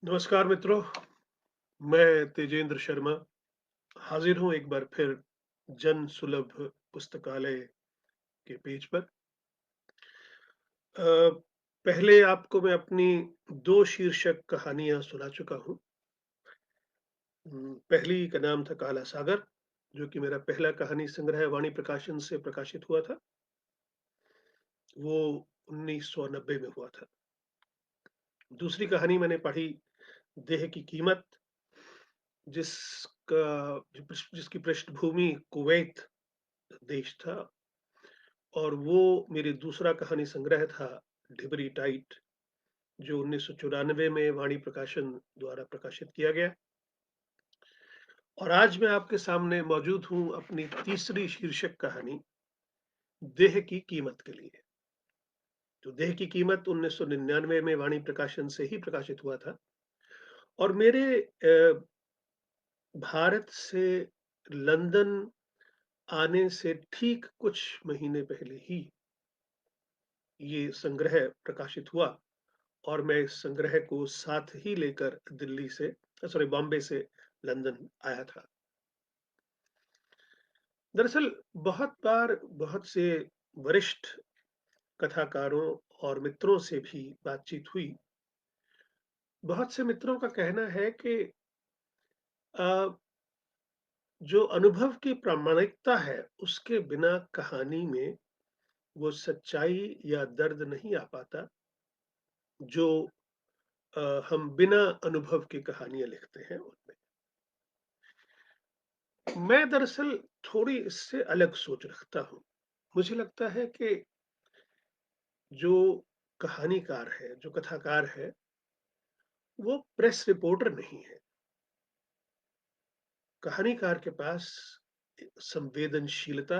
नमस्कार मित्रों, मैं तेजेंद्र शर्मा हाजिर हूँ एक बार फिर जन सुलभ पुस्तकालय के पेज पर। पहले आपको मैं अपनी 2 शीर्षक कहानियाँ सुना चुका हूँ। पहली का नाम था काला सागर, जो कि मेरा पहला कहानी संग्रह वाणी प्रकाशन से प्रकाशित हुआ था। वो 1990 में हुआ था। दूसरी कहानी मैंने पढ़ी देह की कीमत, जिसका जिसकी पृष्ठभूमि कुवैत देश था। और वो मेरी दूसरा कहानी संग्रह था ढिबरी टाइट, जो 1994 में वाणी प्रकाशन द्वारा प्रकाशित किया गया। और आज मैं आपके सामने मौजूद हूँ अपनी तीसरी शीर्षक कहानी देह की कीमत के लिए। तो देह की कीमत 1999 में वाणी प्रकाशन से ही प्रकाशित हुआ था। और मेरे भारत से लंदन आने से ठीक कुछ महीने पहले ही ये संग्रह प्रकाशित हुआ। और मैं इस संग्रह को साथ ही लेकर दिल्ली से सॉरी बॉम्बे से लंदन आया था। दरअसल बहुत बार बहुत से वरिष्ठ कथाकारों और मित्रों से भी बातचीत हुई। बहुत से मित्रों का कहना है कि अ, जो अनुभव की प्रामाणिकता है, उसके बिना कहानी में वो सच्चाई या दर्द नहीं आ पाता, जो हम बिना अनुभव की कहानियाँ लिखते हैं उनमें। मैं दरअसल थोड़ी इससे अलग सोच रखता हूँ। मुझे लगता है कि जो कहानीकार है, जो कथाकार है, वो प्रेस रिपोर्टर नहीं है। कहानीकार के पास संवेदनशीलता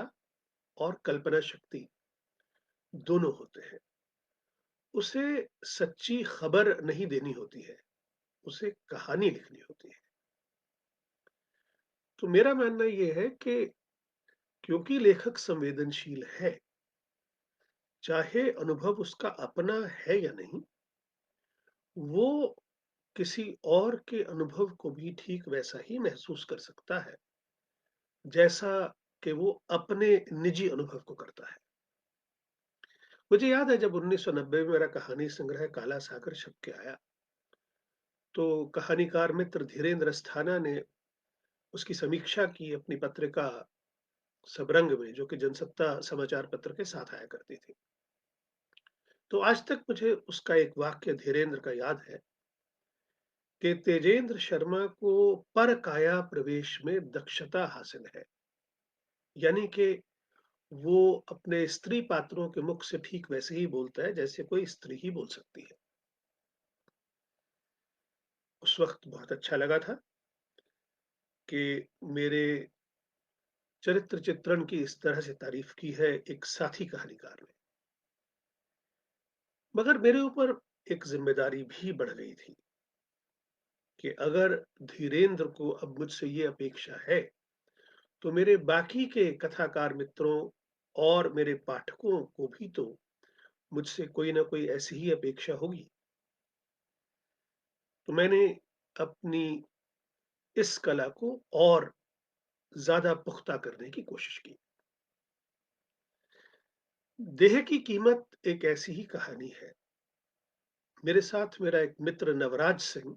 और कल्पना शक्ति दोनों होते हैं। उसे सच्ची खबर नहीं देनी होती है, उसे कहानी लिखनी होती है। तो मेरा मानना ये है कि क्योंकि लेखक संवेदनशील है, चाहे अनुभव उसका अपना है या नहीं, वो किसी और के अनुभव को भी ठीक वैसा ही महसूस कर सकता है, जैसा कि वो अपने निजी अनुभव को करता है। मुझे याद है जब 1990 में मेरा कहानी संग्रह काला सागर छप के आया, तो कहानीकार मित्र धीरेन्द्र अस्थाना ने उसकी समीक्षा की अपनी पत्रिका सबरंग में, जो कि जनसत्ता समाचार पत्र के साथ आया करती थी। तो आज तक मुझे उसका एक वाक्य धीरेन्द्र का याद है कि तेजेंद्र शर्मा को परकाया प्रवेश में दक्षता हासिल है। यानी कि वो अपने स्त्री पात्रों के मुख से ठीक वैसे ही बोलता है जैसे कोई स्त्री ही बोल सकती है। उस वक़्त बहुत अच्छा लगा था कि मेरे चरित्र चित्रण की इस तरह से तारीफ़ की है एक साथी कहानीकार ने। मगर मेरे ऊपर एक ज़िम्मेदारी भी बढ़ गई थी कि अगर धीरेन्द्र को अब मुझसे ये अपेक्षा है, तो मेरे बाकी के कथाकार मित्रों और मेरे पाठकों को भी तो मुझसे कोई न कोई ऐसी ही अपेक्षा होगी। तो मैंने अपनी इस कला को और ज़्यादा पुख्ता करने की कोशिश की। देह की कीमत एक ऐसी ही कहानी है। मेरे साथ मेरा एक मित्र नवराज सिंह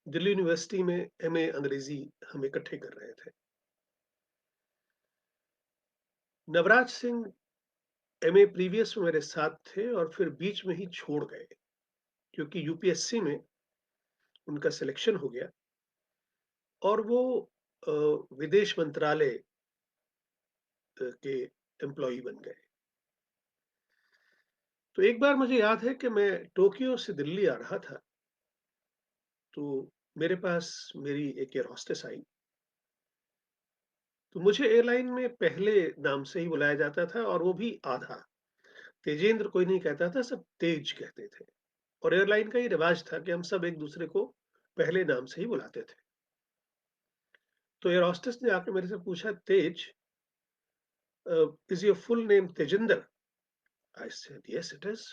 दिल्ली यूनिवर्सिटी में एमए अंग्रेजी हम इकट्ठे कर रहे थे। नवराज सिंह एमए प्रीवियस में मेरे साथ थे और फिर बीच में ही छोड़ गए, क्योंकि यूपीएससी में उनका सिलेक्शन हो गया और वो अ, विदेश मंत्रालय के एम्प्लॉयी बन गए। तो एक बार मुझे याद है कि मैं टोक्यो से दिल्ली आ रहा था, तो मेरे पास मेरी एक एयर होस्टेस आई। तो मुझे एयरलाइन में पहले नाम से ही बुलाया जाता था और वो भी आधा। तेजेंद्र कोई नहीं कहता था, सब तेज कहते थे। और एयरलाइन का ये रिवाज था कि हम सब एक-दूसरे को पहले नाम से ही बुलाते थे। तो एयर होस्टेस ने आके मेरे से पूछा, "Tej, is your full name Tejinder?" I said, "yes, it is."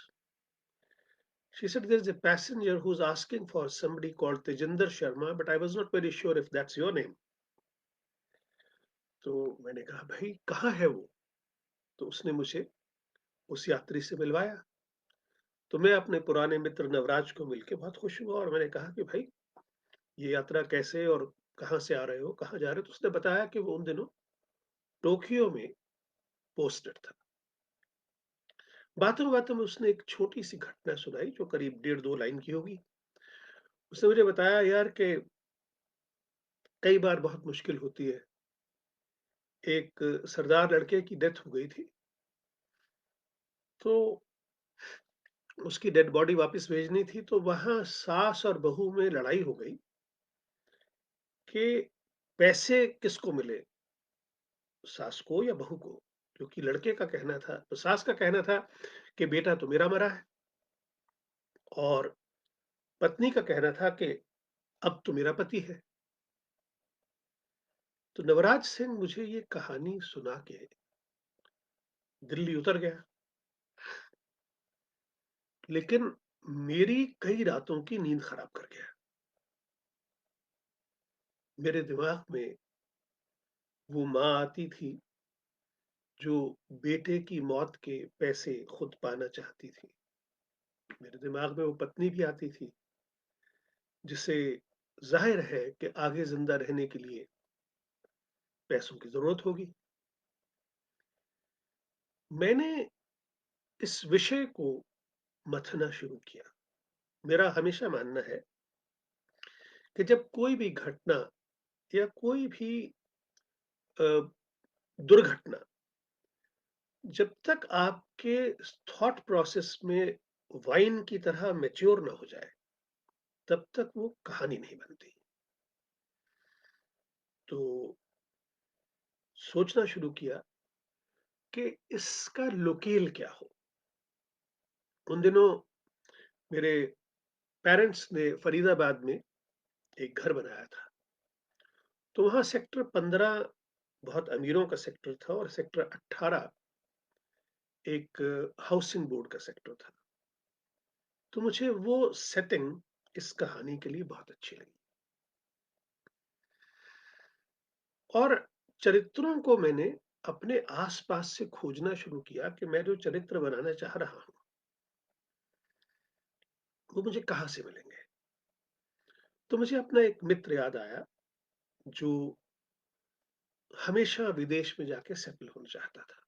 She said, "There is a passenger who's asking for somebody called Tejinder Sharma, but I was not very sure if that's your name." तो मैंने कहा, "भाई कहाँ है वो?" तो उसने मुझे उस यात्री से मिलवाया। तो मैं अपने पुराने मित्र नवराज को मिलके बहुत खुश हुआ और मैंने कहा कि, "भाई ये यात्रा कैसे और कहाँ से आ रहे हो? कहाँ जा रहे हो?" तो उसने बताया कि वो उन दिनों टोक्यो में पोस्टेड था। बातों-बातों में उसने एक छोटी-सी घटना सुनाई जो करीब डेढ़ 2 लाइन की होगी। उसने मुझे बताया, यार, कि कई बार बहुत मुश्किल होती है। एक सरदार लड़के की डेथ हो गई थी, तो उसकी डेड बॉडी वापस भेजनी थी, तो वहाँ सास और बहू में लड़ाई हो गई कि पैसे किसको मिले, सास को या बहू को? क्योंकि लड़के का कहना था, तो सास का कहना था कि बेटा तो मेरा मरा है, और पत्नी का कहना था कि अब तो मेरा पति है। तो नवराज सिंह मुझे ये कहानी सुना के दिल्ली उतर गया, लेकिन मेरी कई रातों की नींद खराब कर गया। मेरे दिमाग में वो माँ आती थी जो बेटे की मौत के पैसे खुद पाना चाहती थी। मेरे दिमाग में वो पत्नी भी आती थी, जिसे ज़ाहिर है कि आगे ज़िंदा रहने के लिए पैसों की ज़रूरत होगी। मैंने इस विषय को मथना शुरू किया। मेरा हमेशा मानना है कि जब कोई भी घटना या कोई भी अ, दुर्घटना जब तक आपके थॉट प्रोसेस में वाइन की तरह मैच्योर ना हो जाए, तब तक वो कहानी नहीं बनती। तो सोचना शुरू किया कि इसका लोकेल क्या हो। उन दिनों मेरे पेरेंट्स ने फरीदाबाद में एक घर बनाया था। तो वहाँ सेक्टर 15 बहुत अमीरों का सेक्टर था और सेक्टर 18 एक हाउसिंग बोर्ड का सेक्टर था। तो मुझे वो सेटिंग इस कहानी के लिए बहुत अच्छी लगी, और चरित्रों को मैंने अपने आस-पास से खोजना शुरू किया कि मैं जो चरित्र बनाना चाह रहा हूँ, वो मुझे कहाँ से मिलेंगे। तो मुझे अपना एक मित्र याद आया जो हमेशा विदेश में जाके सेटल होना चाहता था।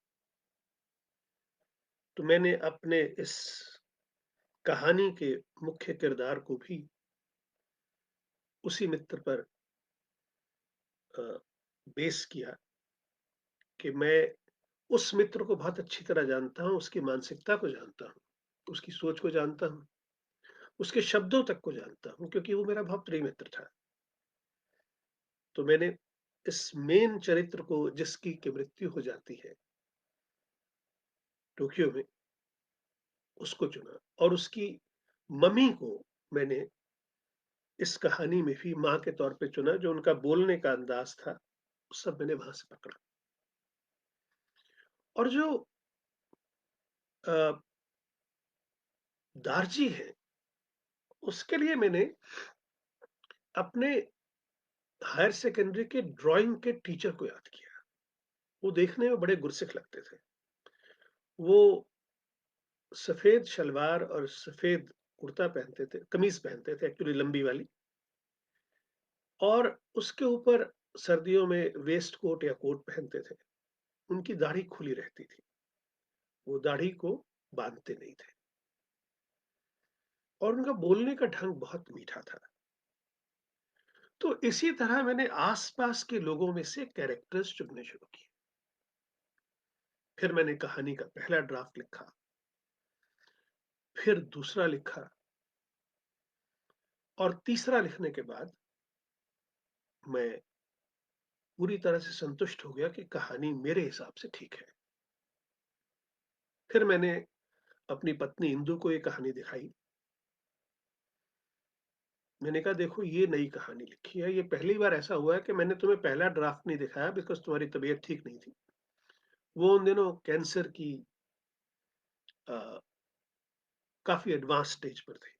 तो मैंने अपने इस कहानी के मुख्य किरदार को भी उसी मित्र पर अ, बेस किया कि मैं उस मित्र को बहुत अच्छी तरह जानता हूँ, उसकी मानसिकता को जानता हूँ, उसकी सोच को जानता हूँ, उसके शब्दों तक को जानता हूँ, क्योंकि वो मेरा बहुत प्रिय मित्र था। तो मैंने इस मेन चरित्र को, जिसकी की मृत्यु हो जाती है टोक्यो में, उसको चुना, और उसकी मम्मी को मैंने इस कहानी में भी माँ के तौर पे चुना। जो उनका बोलने का अंदाज़ था, वो सब मैंने वहाँ से पकड़ा। और जो अ, दारजी हैं, उसके लिए मैंने अपने हायर सेकेंडरी के ड्राइंग के टीचर को याद किया। वो देखने में बड़े गुरसिख लगते थे। वो सफ़ेद शलवार और सफ़ेद कुर्ता पहनते थे, कमीज़ पहनते थे एक्चुअली, लंबी वाली, और उसके ऊपर सर्दियों में वेस्ट कोट या कोट पहनते थे। उनकी दाढ़ी खुली रहती थी। वो दाढ़ी को बाँधते नहीं थे, और उनका बोलने का ढंग बहुत मीठा था। तो इसी तरह मैंने आस-पास के लोगों में से कैरेक्टर्स चुनने शुरू किए। फिर मैंने कहानी का पहला ड्राफ्ट लिखा, फिर दूसरा लिखा, और तीसरा लिखने के बाद मैं पूरी तरह से संतुष्ट हो गया कि कहानी मेरे हिसाब से ठीक है। फिर मैंने अपनी पत्नी इंदु को ये कहानी दिखाई। मैंने कहा, देखो ये नई कहानी लिखी है, ये पहली बार ऐसा हुआ है कि मैंने तुम्हें पहला ड्राफ्ट नहीं दिखाया बिकॉज़ तुम्हारी तबीयत ठीक नहीं थी। वो उन दिनों कैंसर की अ, काफ़ी एडवांस स्टेज पर थे।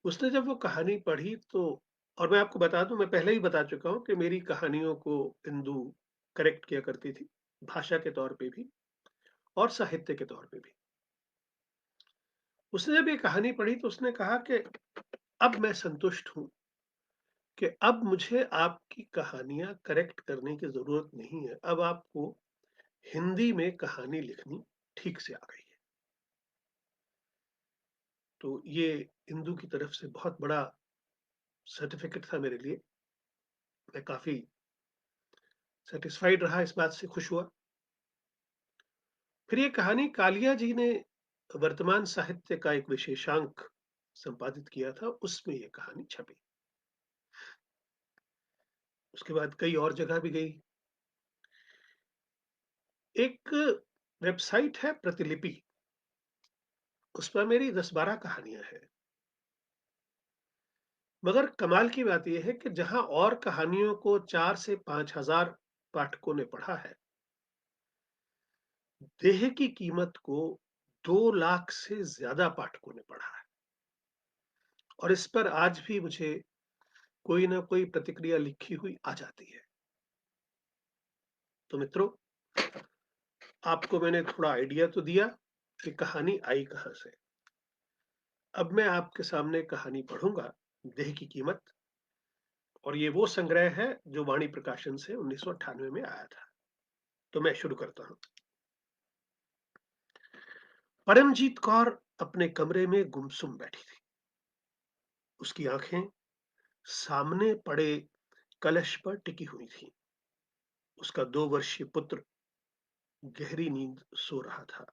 उसने जब वो कहानी पढ़ी तो और मैं आपको बता दूँ मैं पहले ही बता चुका हूँ कि मेरी कहानियों को इंदु करेक्ट किया करती थी, भाषा के तौर पे भी और साहित्य के तौर पे भी। उसने जब ये कहानी पढ़ी तो उसने कहा कि अब मैं संतुष्ट हूँ कि अब मुझे आपकी कहानियाँ करेक्ट करने की ज़रूरत नहीं है। अब आपको हिंदी में कहानी लिखनी ठीक से आ गई है। तो ये इंदु की तरफ से बहुत बड़ा सर्टिफ़िकेट था मेरे लिए। मैं काफ़ी सैटिस्फाइड रहा, इस बात से खुश हुआ। फिर ये कहानी कालिया जी ने वर्तमान साहित्य का एक विशेषांक संपादित किया था, उसमें ये कहानी छपी। उसके बाद कई और जगह भी गई। एक वेबसाइट है प्रतिलिपि, उस पर मेरी 10-12 कहानियाँ हैं। मगर कमाल की बात ये है कि जहाँ और कहानियों को 4 से 5,000 पाठकों ने पढ़ा है, देह की कीमत को 2 लाख से ज़्यादा पाठकों ने पढ़ा है। और इस पर आज भी मुझे कोई न कोई प्रतिक्रिया लिखी हुई आ जाती है। तो मित्रों, आपको मैंने थोड़ा आइडिया तो दिया कि कहानी आई कहाँ से। अब मैं आपके सामने कहानी पढ़ूँगा, देह की कीमत। और ये वो संग्रह है जो वाणी प्रकाशन से 1998 में आया था। तो मैं शुरू करता हूँ। परमजीत कौर अपने कमरे में गुमसुम बैठी थी। उसकी आंखें सामने पड़े कलश पर टिकी हुई थीं। उसका 2 वर्षीय पुत्र गहरी नींद सो रहा था।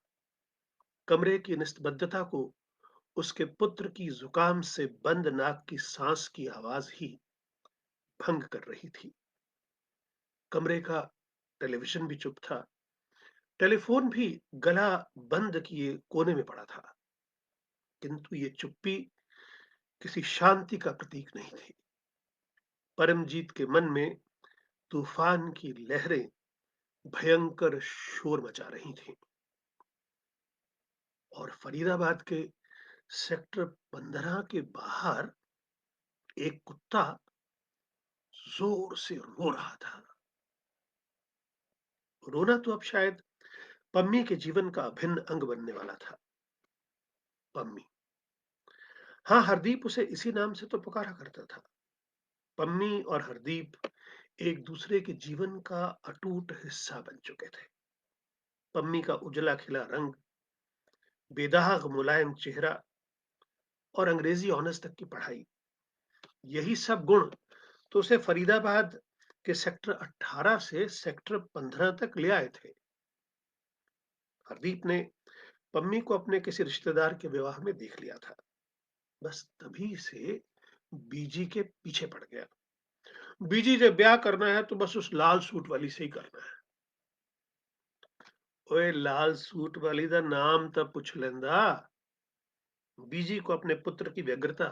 कमरे की निस्तब्धता को उसके पुत्र की जुकाम से बंद नाक की सांस की आवाज ही भंग कर रही थी। कमरे का टेलीविजन भी चुप था। टेलीफोन भी गला बंद किए कोने में पड़ा था। किंतु ये चुप्पी किसी शांति का प्रतीक नहीं थी। परमजीत के मन में तूफान की लहरें भयंकर शोर मचा रही थीं। और फरीदाबाद के सेक्टर 15 के बाहर एक कुत्ता जोर से रो रहा था। रोना तो अब शायद पम्मी के जीवन का अभिन्न अंग बनने वाला था। पम्मी, हाँ, हरदीप उसे इसी नाम से तो पुकारा करता था। पम्मी और हरदीप एक दूसरे के जीवन का अटूट हिस्सा बन चुके थे। पम्मी का उजला खिला रंग, बेदाग मुलायम चेहरा और अंग्रेजी ऑनर्स तक की पढ़ाई, यही सब गुण तो उसे फरीदाबाद के सेक्टर 18 से सेक्टर 15 तक ले आए थे। हरदीप ने पम्मी को अपने किसी रिश्तेदार के विवाह में देख लिया था। बस तभी से बीजी के पीछे पड़ गया। बीजी जब ब्याह करना है तो बस उस लाल सूट वाली से ही करना है। ओए लाल सूट वाली दा नाम तो पुछ लेंदा। बीजी को अपने पुत्र की व्यग्रता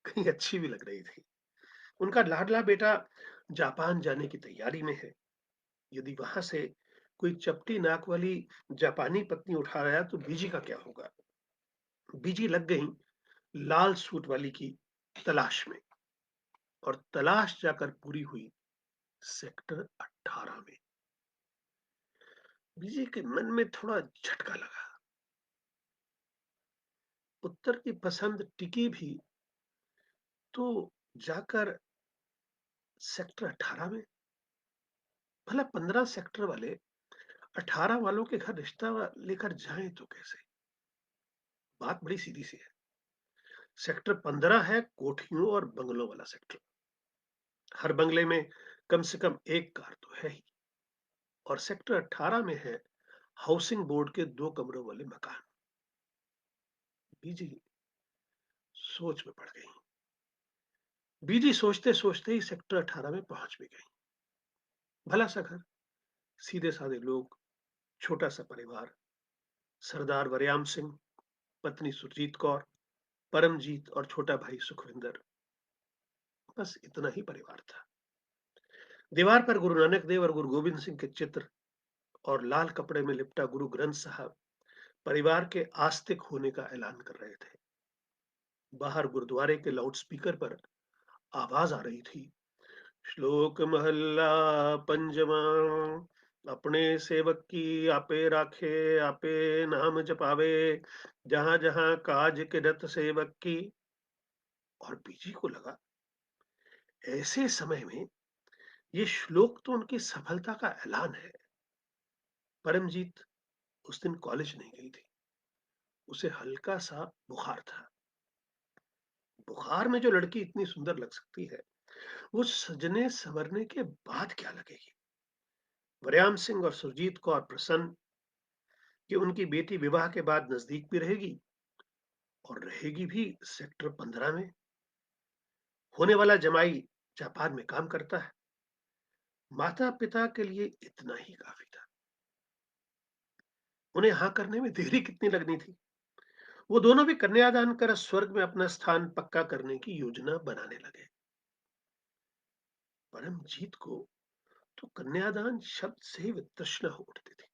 कहीं अच्छी भी लग रही थी। उनका लाडला बेटा जापान जाने की तैयारी में है। यदि वहां से कोई चपटी नाक वाली जापानी पत्नी उठा आया तो बीजी का क्या होगा। बीजी लग गई लाल सूट वाली की तलाश में। और तलाश जाकर पूरी हुई सेक्टर 18 में। बीजी के मन में थोड़ा झटका लगा। उत्तर की पसंद टिकी भी तो जाकर सेक्टर 18 में। भला 15 सेक्टर वाले 18 वालों के घर रिश्ता लेकर जाएं तो कैसे। बात बड़ी सीधी सी है। सेक्टर 15 है कोठियों और बंगलों वाला सेक्टर। हर बंगले में कम से कम एक कार तो है ही। और सेक्टर 18 में है हाउसिंग बोर्ड के 2 कमरों वाले मकान। बीजी सोच में पड़ गई। बीजी सोचते सोचते ही सेक्टर 18 में पहुंच भी गई। भला सा घर, सीधे साधे लोग, छोटा सा परिवार, सरदार वरयाम सिंह, पत्नी सुरजीत कौर, परमजीत और छोटा भाई सुखविंदर। बस इतना ही परिवार था। दीवार पर गुरु नानक देव और गुरु गोविंद सिंह के चित्र और लाल कपड़े में लिपटा गुरु ग्रंथ साहब परिवार के आस्तिक होने का ऐलान कर रहे थे। बाहर गुरुद्वारे के लाउडस्पीकर पर आवाज आ रही थी, श्लोक महल्ला पंजवा, अपने सेवक की आपे राखे, आपे नाम जपावे, जहां जहां काज किरत सेवक की। और बीजी को लगा, ऐसे समय में ये श्लोक तो उनकी सफलता का ऐलान है। परमजीत उस दिन कॉलेज नहीं गई थी। उसे हल्का सा बुखार था। बुखार में जो लड़की इतनी सुंदर लग सकती है, वो सजने संवरने के बाद क्या लगेगी। वरयाम सिंह और सुरजीत कौर प्रसन्न कि उनकी बेटी विवाह के बाद नजदीक भी रहेगी, और रहेगी भी सेक्टर 15 में। होने वाला जमाई जापान में काम करता है। माता पिता के लिए इतना ही काफी था। उन्हें हाँ करने में देरी कितनी लगनी थी। वो दोनों भी कन्यादान कर स्वर्ग में अपना स्थान पक्का करने की योजना बनाने लगे। परमजीत को तो कन्यादान शब्द से ही वितृष्णा हो उठती थी।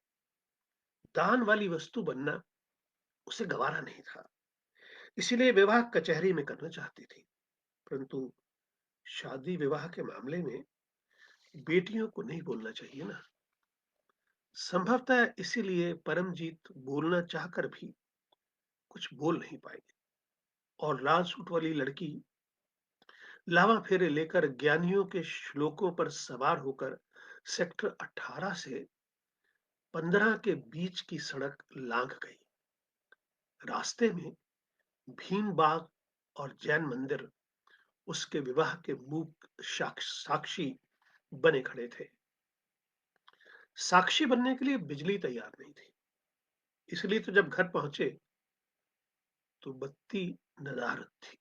दान वाली वस्तु बनना उसे गवारा नहीं था। इसीलिए विवाह कचहरी में करना चाहती थी। परंतु शादी विवाह के मामले में बेटियों को नहीं बोलना चाहिए ना। संभवतः इसीलिए परमजीत बोलना चाहकर भी कुछ बोल नहीं पाई, और लाल सूट वाली लड़की लावा फेरे लेकर ज्ञानियों के श्लोकों पर सवार होकर सेक्टर 18 से 15 के बीच की सड़क लांघ गई। रास्ते में भीम बाग और जैन मंदिर उसके विवाह के मूक साक्षी बने खड़े थे। साक्षी बनने के लिए बिजली तैयार नहीं थी। इसलिए तो जब घर पहुंचे तो बत्ती नदारद थी।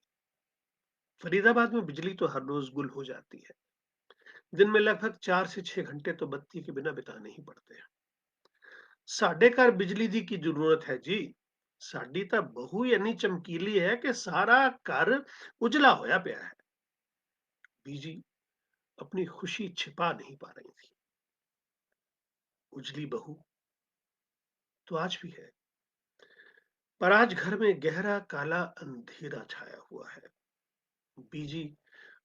फरीदाबाद में बिजली तो हर रोज गुल हो जाती है। दिन में लगभग 4 से 6 घंटे तो बत्ती के बिना बिताने ही पड़ते हैं। ਸਾਡੇ ਘਰ ਬਿਜਲੀ ਦੀ ਕੀ ਜ਼ਰੂਰਤ ਹੈ ਜੀ। ਸਾਡੀ ਤਾਂ ਬਹੂ ਇੰਨੀ ਚਮਕੀਲੀ ਹੈ कि सारा घर उजला होया पिया है। बीजी अपनी खुशी छिपा नहीं पा रही थी। उजली बहू तो आज भी है, पर आज घर में गहरा काला अंधेरा छाया हुआ है। बीजी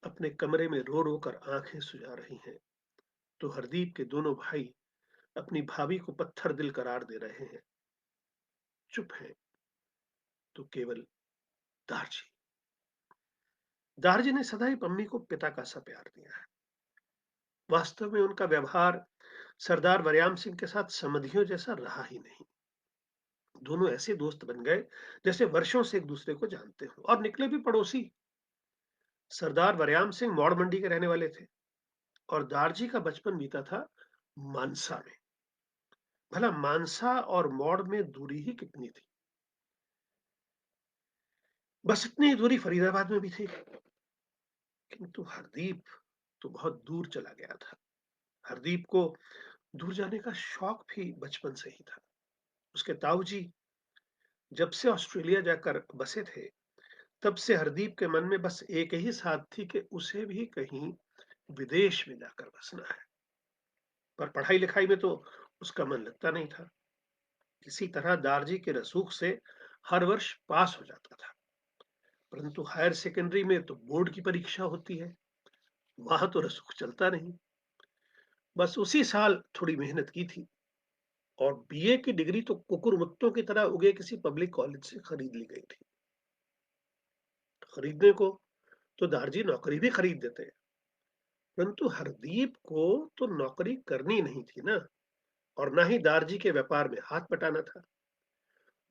अपने कमरे में रो रो कर आंखें सुजा रही हैं, तो हरदीप के दोनों भाई अपनी भाभी को पत्थर दिल करार दे रहे हैं। चुप है तो केवल दारजी। दारजी ने सदा ही पम्मी को पिता का सा प्यार दिया है। वास्तव में उनका व्यवहार सरदार वरयाम सिंह के साथ समधियों जैसा रहा ही नहीं। दोनों ऐसे दोस्त बन गए जैसे वर्षों से एक दूसरे को जानते हो, और निकले भी पड़ोसी। सरदार वरयाम सिंह मौड़ मंडी के रहने वाले थे, और दारजी का बचपन बीता था मानसा में। भला मानसा और मौड़ में दूरी ही कितनी थी। बस इतनी ही दूरी फरीदाबाद में भी थी। किंतु हरदीप तो बहुत दूर चला गया था। हरदीप को दूर जाने का शौक भी बचपन से ही था। उसके ताऊजी जब से ऑस्ट्रेलिया जाकर बसे थे, तब से हरदीप के मन में बस एक ही साथ थी कि उसे भी कहीं विदेश में जाकर बसना है। पर पढ़ाई लिखाई में तो उसका मन लगता नहीं था। किसी तरह दारजी के रसूख से हर वर्ष पास हो जाता था। परंतु हायर सेकेंडरी में तो बोर्ड की परीक्षा होती है, वहां तो रसूख चलता नहीं। बस उसी साल थोड़ी मेहनत की थी, और बीए की डिग्री तो कुकुरमुत्तों की तरह उगे किसी पब्लिक कॉलेज से खरीद ली गई थी। खरीदने को तो दारजी नौकरी भी खरीद देते, परंतु हरदीप को तो नौकरी करनी नहीं थी ना, और ना ही दारजी के व्यापार में हाथ बटाना था।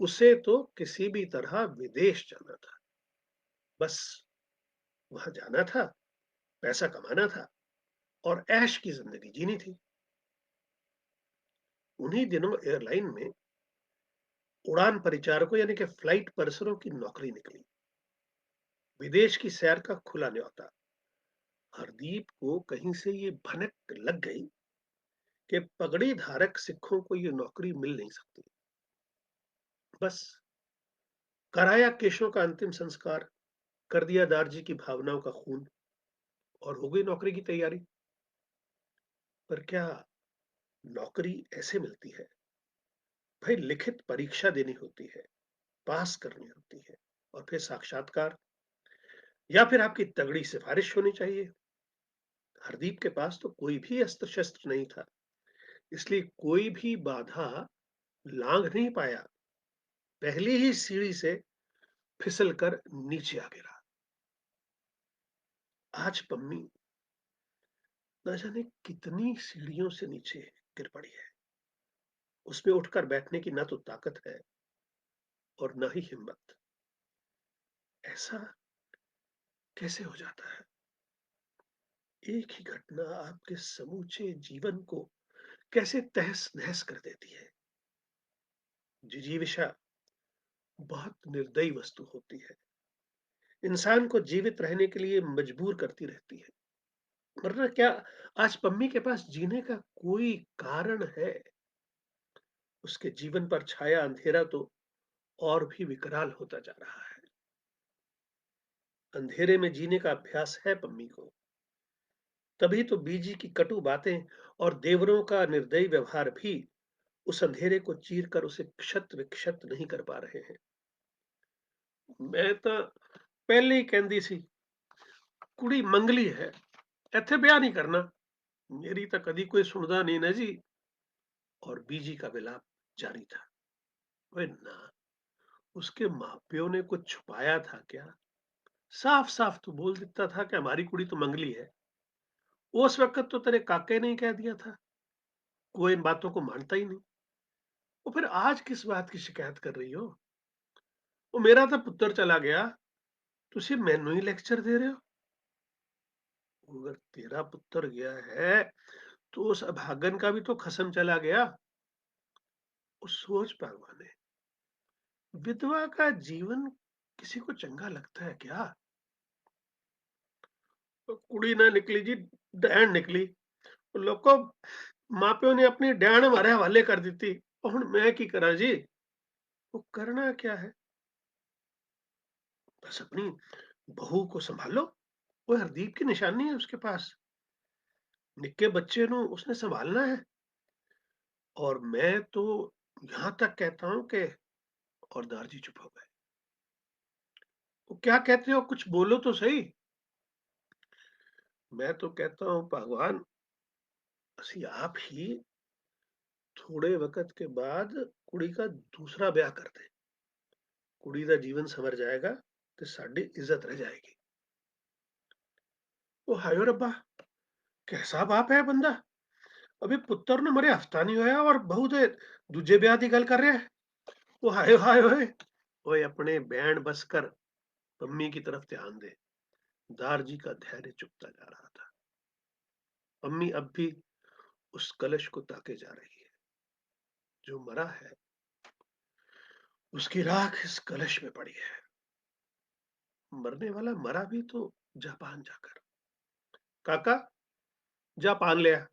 उसे तो किसी भी तरह विदेश जाना था। बस वहां जाना था, पैसा कमाना था, और ऐश की जिंदगी जीनी थी। उन्हीं दिनों एयरलाइन में उड़ान परिचारकों यानी कि फ्लाइट पर्सरों की नौकरी निकली। विदेश की सैर का खुला न्योता। हरदीप को कहीं से ये भनक लग गई कि पगड़ी धारक सिखों को ये नौकरी मिल नहीं सकती। बस कराया केशों का अंतिम संस्कार, कर दिया दारजी की भावनाओं का खून, और हो गई नौकरी की तैयारी। पर क्या नौकरी ऐसे मिलती है? भाई लिखित परीक्षा देनी होती है, पास करनी होती है और फिर साक्षात्कार या फिर आपकी तगड़ी सिफारिश होनी चाहिए। हरदीप के पास तो कोई भी अस्त्र-शस्त्र नहीं था, इसलिए कोई भी बाधा लांघ नहीं पाया। पहली ही सीढ़ी से फिसल कर नीचे आ गिरा। आज पम्मी न जाने कितनी सीढ़ियों से नीचे गिर पड़ी है। उसमें उठकर बैठने की ना तो ताकत है और ना ही हिम्मत। ऐसा कैसे हो जाता है? एक ही घटना आपके समूचे जीवन को कैसे तहस-नहस कर देती है। जिजीविषा बहुत निर्दयी वस्तु होती है। इंसान को जीवित रहने के लिए मजबूर करती रहती है। वरना क्या आज पम्मी के पास जीने का कोई कारण है? उसके जीवन पर छाया अंधेरा तो और भी विकराल होता जा रहा है। अंधेरे में जीने का अभ्यास है पम्मी को। तभी तो बीजी की कटु बातें और देवरों का निर्दयी व्यवहार भी उस अंधेरे को चीर कर उसे क्षत-विक्षत नहीं कर पा रहे हैं। मैं तो पहले ही कहंदी सी, कुड़ी मंगली है, इत्थे ब्याह नहीं करना। मेरी तो कदी कोई सुनदा नहीं ना जी। और बीजी का विलाप जारी था। ओए ना, उसके माँ-प्यो ने कुछ छुपाया था क्या? साफ-साफ तो बोल देता था कि हमारी कुड़ी तो मंगली है। उस वक़्त तो तेरे काके ने ही कह दिया था। कोई इन बातों को मानता ही नहीं। और फिर आज किस बात की शिकायत कर रही हो? वो मेरा तो पुत्तर चला गया, तुसी मैनू ही लेक्चर दे रहे हो? अगर तेरा पुत्तर गया है, तो उस अभागन का भी तो खसम चला गया। और सोच भगवाने, विधवा का जीवन किसी को चंगा लगता है क्या? तो कुड़ी ना निकली जी, डैण निकली। लोको माँ-प्यो ने अपनी डैण हमारे हवाले कर दी थी। और हुण मैं की करा जी? वो करना क्या है? बस अपनी बहू को सँभालो। वो हरदीप की निशानी है उसके पास। निक्के बच्चे नु उसने सँभालना है। और मैं तो यहाँ तक कहता हूँ कि और दारजी चुप हो गए। वो क्या कहते हो? कुछ बोलो तो सही। मैं तो कहता हूँ भगवान, ਅਸੀਂ आप ही थोड़े वक़्त के बाद कुड़ी का दूसरा ब्याह कर दें। कुड़ी दा जीवन संवर जाएगा ते साडी इज्जत रह जाएगी। ओ हाय ओ रब्बा! कैसा बाप है बंदा? अभी पुत्तर ने मरे हफ्ता नहीं होया और बहू दे दूजे ब्याह दी गल कर रहा है। ओ हाय हाय ओए! ओए अपने बैंड बस कर, पम्मी की तरफ ध्यान दे। दारजी का धैर्य चुकता जा रहा था। पम्मी अब भी उस कलश को ताके जा रही है। जो मरा है, उसकी राख इस कलश में पड़ी है। मरने वाला मरा भी तो जापान जाकर। काका, जा पान ले आ।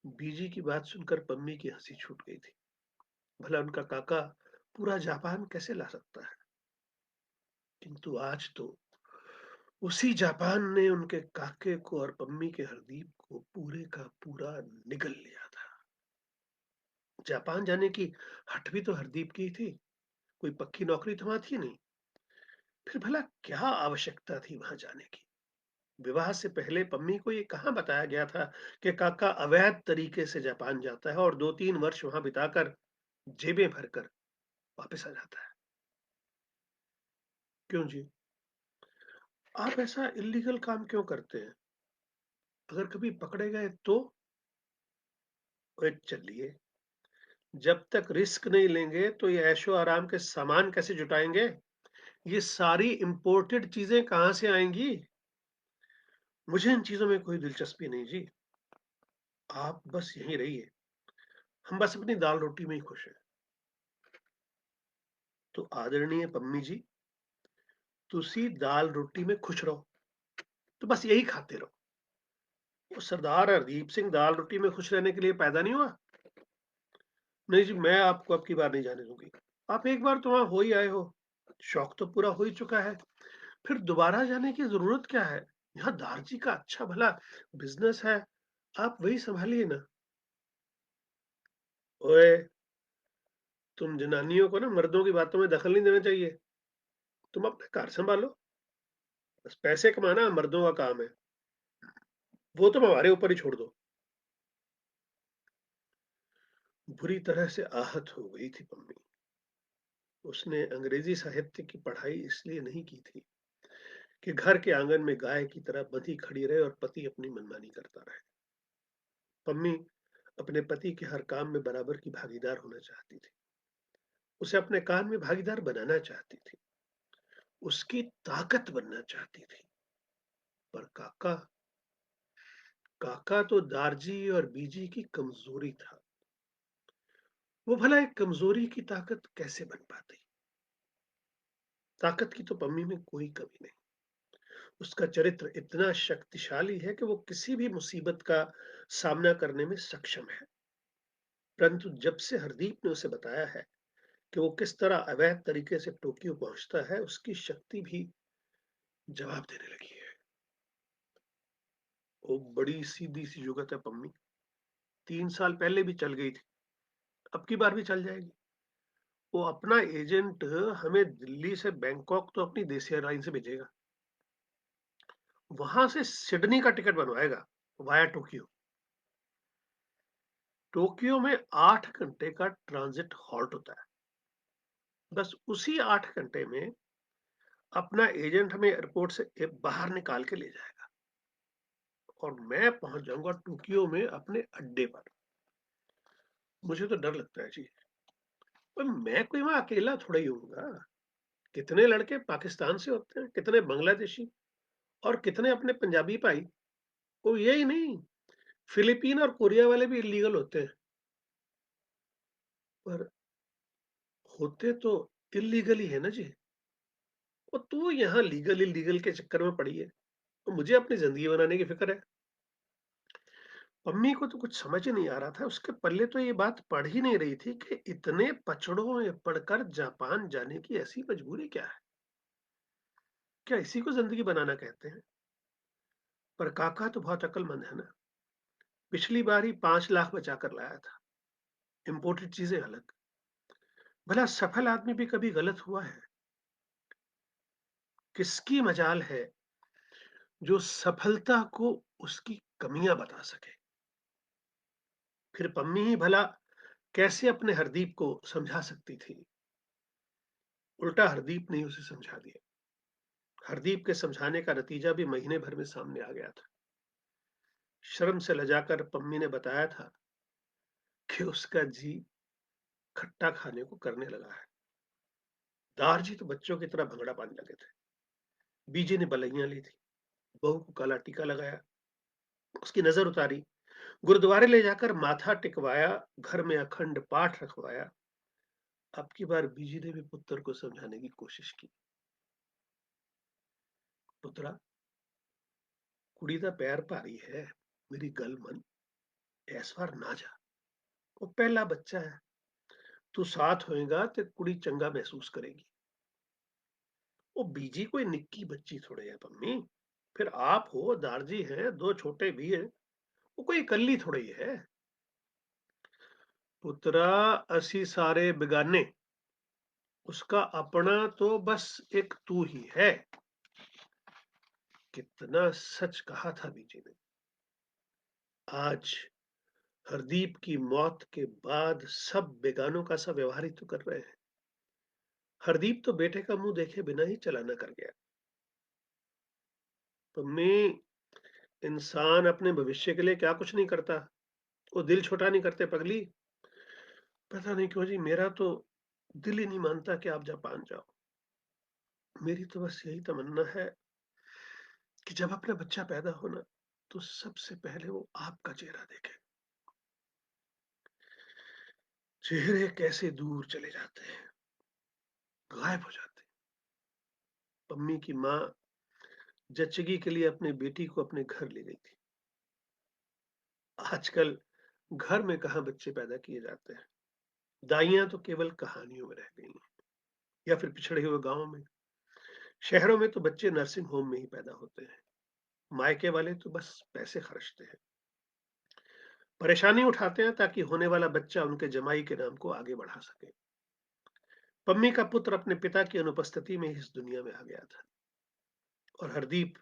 बीजी की बात सुनकर पम्मी की हंसी छूट गई थी। भला उनका काका पूरा जापान कैसे ला सकता है? किंतु आज तो उसी जापान ने उनके काके को और पम्मी के हरदीप को पूरे का पूरा निगल लिया था। जापान जाने की हठ भी तो हरदीप की ही थी। कोई पक्की नौकरी तो वहां थी नहीं। फिर भला क्या आवश्यकता थी वहां जाने की? विवाह से पहले पम्मी को ये कहाँ बताया गया था कि काका अवैध तरीके से जापान जाता है और 2-3 वर्ष वहां बिताकर जेबें भरकर वापस आ जाता है। क्यों जी? आप ऐसा इल्लीगल काम क्यों करते हैं? अगर कभी पकड़े गए तो? ओए चलिए, जब तक रिस्क नहीं लेंगे तो ये ऐशो आराम के सामान कैसे जुटाएंगे? ये सारी इंपोर्टेड चीजें कहाँ से आएंगी? मुझे इन चीजों में कोई दिलचस्पी नहीं जी। आप बस यहीं रहिए। हम बस अपनी दाल रोटी में ही खुश हैं। तो आदरणीय पम्मी जी, तुसी दाल रोटी में खुश रहो। तो बस यही खाते रहो। वो सरदार हरदीप सिंह दाल रोटी में खुश रहने के लिए पैदा नहीं हुआ। नहीं जी, मैं आपको अब की बार नहीं जाने दूंगी। आप एक बार तो वहां हो ही आए हो, शौक तो पूरा हो ही चुका है। फिर दोबारा जाने की जरूरत क्या है? यहाँ दारजी का अच्छा भला बिजनेस है, आप वही संभालिए ना। ओए, तुम जनानियों को ना मर्दों की बातों में दखल नहीं देना चाहिए। तुम अपना घर सँभालो, बस पैसे कमाना मर्दों का काम है, वो तुम हमारे ऊपर ही छोड़ दो। बुरी तरह से आहत हो गई थी पम्मी। उसने अंग्रेजी साहित्य की पढ़ाई इसलिए नहीं की थी कि घर के आंगन में गाय की तरह बंधी खड़ी रहे और पति अपनी मनमानी करता रहे। पम्मी अपने पति के हर काम में बराबर की भागीदार होना चाहती थी। उसे अपने काम में भागीदार बनाना चाहती थी। उसकी ताकत बनना चाहती थी। पर काका काका तो दारजी और बीजी की कमजोरी था। वो भला एक कमजोरी की ताकत कैसे बन पाती? ताकत की तो पम्मी में कोई कमी नहीं। उसका चरित्र इतना शक्तिशाली है कि वो किसी भी मुसीबत का सामना करने में सक्षम है। परंतु जब से हरदीप ने उसे बताया है कि वो किस तरह अवैध तरीके से टोक्यो पहुंचता है, उसकी शक्ति भी जवाब देने लगी है। वो बड़ी सीधी सी जुगत है पम्मी। 3 साल पहले भी चल गई थी, अब की बार भी चल जाएगी। वो अपना एजेंट हमें दिल्ली से बैंकॉक तो अपनी देसी एयरलाइन से भेजेगा। वहां से सिडनी का टिकट बनवाएगा वाया टोक्यो। टोक्यो में 8 घंटे का ट्रांजिट हॉल्ट होता है। बस उसी 8 घंटे में अपना एजेंट हमें एयरपोर्ट से बाहर निकाल के ले जाएगा और मैं पहुंच जाऊंगा टोक्यो में अपने अड्डे पर। मुझे तो डर लगता है जी। पर मैं कोई वहां अकेला थोड़ा ही हूँगा। कितने लड़के पाकिस्तान से होते हैं, कितने बांग्लादेशी और कितने अपने पंजाबी भाई। वो यही नहीं, फिलीपीन और कोरिया वाले भी इलीगल होते हैं। पर होते तो इलीगल ही है ना जी। और तू यहाँ लीगल इलीगल के चक्कर में पड़ी है। तो मुझे अपनी जिंदगी बनाने की फिक्र है। मम्मी को तो कुछ समझ ही नहीं आ रहा था। उसके पल्ले तो ये बात पड़ ही नहीं रही थी कि इतने पचड़ों में पड़कर जापान जाने की ऐसी मजबूरी क्या है। क्या इसी को जिंदगी बनाना कहते हैं? पर काका तो बहुत अक्लमंद है ना। पिछली बार ही 5 लाख बचा कर लाया था। इम्पोर्टेड चीजें अलग। भला सफल आदमी भी कभी गलत हुआ है? किसकी मजाल है जो सफलता को उसकी कमियां बता सके? फिर पम्मी ही भला कैसे अपने हरदीप को समझा सकती थी? उल्टा हरदीप ने उसे समझा दिया। हरदीप के समझाने का नतीजा भी महीने भर में सामने आ गया था। शर्म से लजाकर पम्मी ने बताया था कि उसका जी खट्टा खाने को करने लगा है। दारजी तो बच्चों की तरह भंगड़ा पाने लगे थे। बीजी ने बलैया ली थी। बहू को काला टीका लगाया, उसकी नजर उतारी, गुरुद्वारे ले जाकर माथा टिकवाया, घर में अखंड पाठ रखवाया। अब की बार बीजी ने भी पुत्र को समझाने की कोशिश की। पुत्रा, कुड़ी दा पैर भारी है, मेरी गल मन, इस बार ना जा। वो पहला बच्चा है, तू साथ होएगा तो कुड़ी चंगा महसूस करेगी। वो बीजी कोई निक्की बच्ची थोड़े है पम्मी। फिर आप हो, दारजी हैं, दो छोटे भी हैं। वो कोई इकल्ली थोड़ी है। पुत्रा, असी सारे बेगाने, उसका अपना तो बस एक तू ही है। कितना सच कहा था बीजी ने। आज हरदीप की मौत के बाद सब बेगानों का सा व्यवहार ही तो कर रहे हैं। हरदीप तो बेटे का मुंह देखे बिना ही चलाना कर गया। तुमने इंसान अपने भविष्य के लिए क्या कुछ नहीं करता। वो दिल छोटा नहीं करते पगली। पता नहीं क्यों जी, मेरा तो दिल ही नहीं मानता कि आप जापान जाओ। मेरी तो बस यही तमन्ना है कि जब अपना बच्चा पैदा हो ना, तो सबसे पहले वो आपका चेहरा देखे। चेहरे कैसे दूर चले जाते हैं, गायब हो जाते हैं। पम्मी की माँ जच्चगी के लिए अपनी बेटी को अपने घर ले गई थी। आजकल घर में कहाँ बच्चे पैदा किए जाते हैं। दाइयां तो केवल कहानियों में रह गई हैं, या फिर पिछड़े हुए गांवों में। शहरों में तो बच्चे नर्सिंग होम में ही पैदा होते हैं। मायके वाले तो बस पैसे खर्चते हैं, परेशानी उठाते हैं ताकि होने वाला बच्चा उनके जमाई के नाम को आगे बढ़ा सके। पम्मी का पुत्र अपने पिता की अनुपस्थिति में इस दुनिया में आ गया था और हरदीप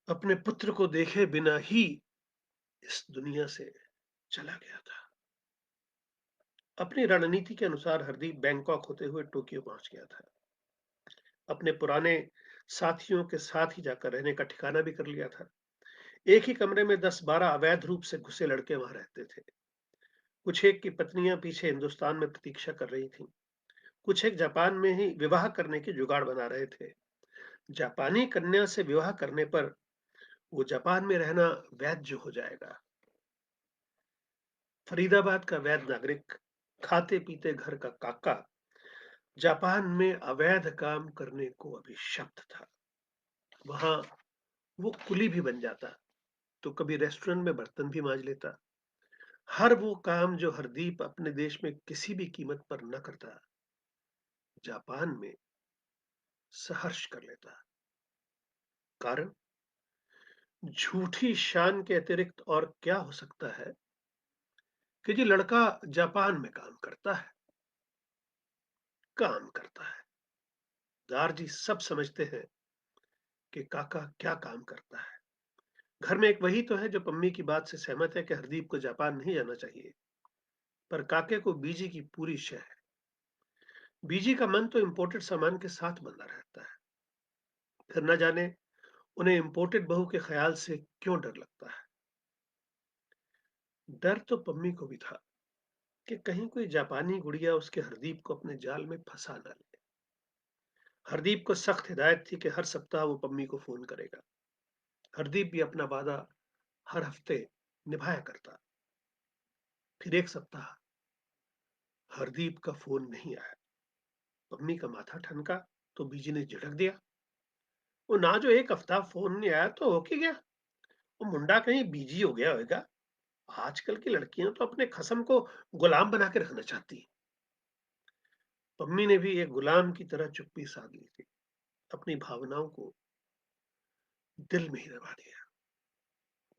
अपने पुत्र को देखे बिना ही इस दुनिया से चला गया था। अपनी रणनीति के अनुसार हरदीप बैंकॉक होते हुए टोक्यो पहुंच गया था। अपने पुराने साथियों के साथ ही जाकर रहने का ठिकाना भी कर लिया था। एक ही कमरे में 10-12 अवैध रूप से घुसे लड़के वहां रहते थे। कुछ एक की पत्नियां पीछे हिंदुस्तान में प्रतीक्षा कर रही थीं। कुछ एक जापान में ही विवाह करने की जुगाड़ बना रहे थे। जापानी कन्या से विवाह करने पर वो जापान में रहना वैध हो जाएगा। फरीदाबाद का वैध नागरिक, खाते पीते घर का काका, जापान में अवैध काम करने को अभी शब्द था। वहां वो कुली भी बन जाता, तो कभी रेस्टोरेंट में बर्तन भी मांज लेता। हर वो काम जो हरदीप अपने देश में किसी भी कीमत पर न करता, जापान में सहर्ष कर लेता। कारण झूठी शान के अतिरिक्त और क्या हो सकता है कि जी लड़का जापान में काम करता है। दारजी सब समझते हैं कि काका क्या काम करता है। घर में एक वही तो है जो पम्मी की बात से सहमत है कि हरदीप को जापान नहीं जाना चाहिए, पर काके को बीजी की पूरी शय है। बीजी का मन तो इंपोर्टेड सामान के साथ बंधा रहता है। फिर न जाने उन्हें इंपोर्टेड बहू के ख्याल से क्यों डर लगता है। डर तो पम्मी को भी था कि कहीं कोई जापानी गुड़िया उसके हरदीप को अपने जाल में फंसा न ले। हरदीप को सख्त हिदायत थी कि हर सप्ताह वो पम्मी को फोन करेगा। हरदीप भी अपना वादा हर हफ्ते निभाया करता। फिर एक सप्ताह हरदीप का फोन नहीं आया। पम्मी का माथा ठनका तो बीजी ने झिड़क दिया, वो ना जो एक हफ्ता फोन नहीं आया तो हो की गया, वो मुंडा कहीं बिजी हो गया होगा। आजकल की लड़कियां तो अपने खसम को गुलाम बना के रखना चाहती हैं। पम्मी ने भी एक गुलाम की तरह चुप्पी साध ली थी। अपनी भावनाओं को दिल में ही दबा दिया।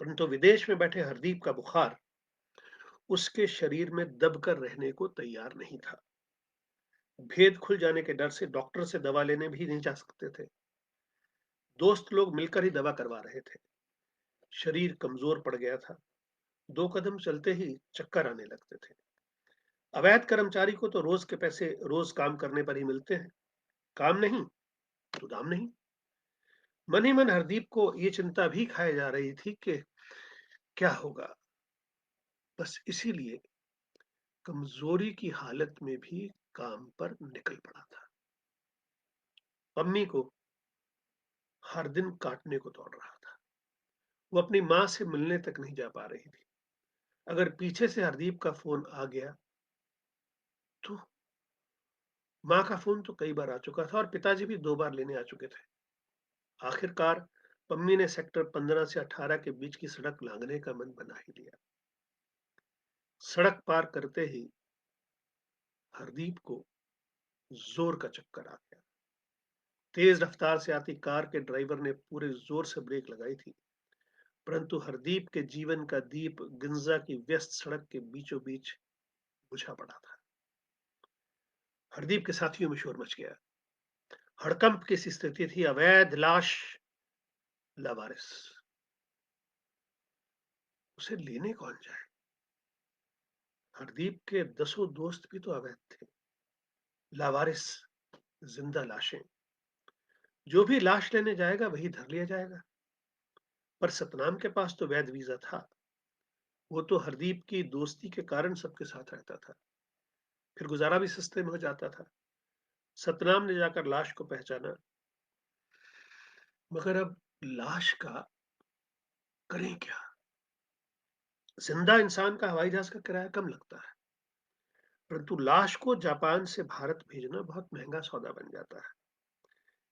परंतु विदेश में बैठे हरदीप का बुखार उसके शरीर में दबकर रहने को तैयार नहीं था। भेद खुल जाने के डर से डॉक्टर से दवा लेने भी नहीं जा सकते थे। दोस्त लोग मिलकर ही दवा करवा रहे थे। शरीर कमजोर पड़ गया था। 2 कदम चलते ही चक्कर आने लगते थे। अवैध कर्मचारी को तो रोज के पैसे रोज काम करने पर ही मिलते हैं। काम नहीं तो दाम नहीं। मन ही मन हरदीप को ये चिंता भी खाए जा रही थी कि क्या होगा। बस इसीलिए कमजोरी की हालत में भी काम पर निकल पड़ा था। पम्मी को हर दिन काटने को दौड़ रहा था। वो अपनी माँ से मिलने तक नहीं जा पा रही थी। अगर पीछे से हरदीप का फोन आ गया तो माँ का फोन तो कई बार आ चुका था और पिताजी भी 2 बार लेने आ चुके थे। आखिरकार पम्मी ने सेक्टर 15 से 18 के बीच की सड़क लांघने का मन बना ही लिया। सड़क पार करते ही हरदीप को जोर का चक्कर आ गया। तेज रफ्तार से आती कार के ड्राइवर ने पूरे जोर से ब्रेक लगाई थी, परंतु हरदीप के जीवन का दीप गिंजा की व्यस्त सड़क के बीचों बीच बुझा पड़ा था। हरदीप के साथियों में शोर मच गया। हड़कंप की सी स्थिति थी। अवैध लाश, लावारिस, उसे लेने कौन जाए। हरदीप के 10 दोस्त भी तो अवैध थे। लावारिस, जिंदा लाशें। जो भी लाश लेने जाएगा वही धर लिया जाएगा। पर सतनाम के पास तो वैध वीजा था। वो तो हरदीप की दोस्ती के कारण सबके साथ रहता था। फिर गुजारा भी सस्ते में हो जाता था। सतनाम ने जाकर लाश को पहचाना, मगर अब लाश का करें क्या। जिंदा इंसान का हवाई जहाज का किराया कम लगता है, परंतु लाश को जापान से भारत भेजना बहुत महंगा सौदा बन जाता है।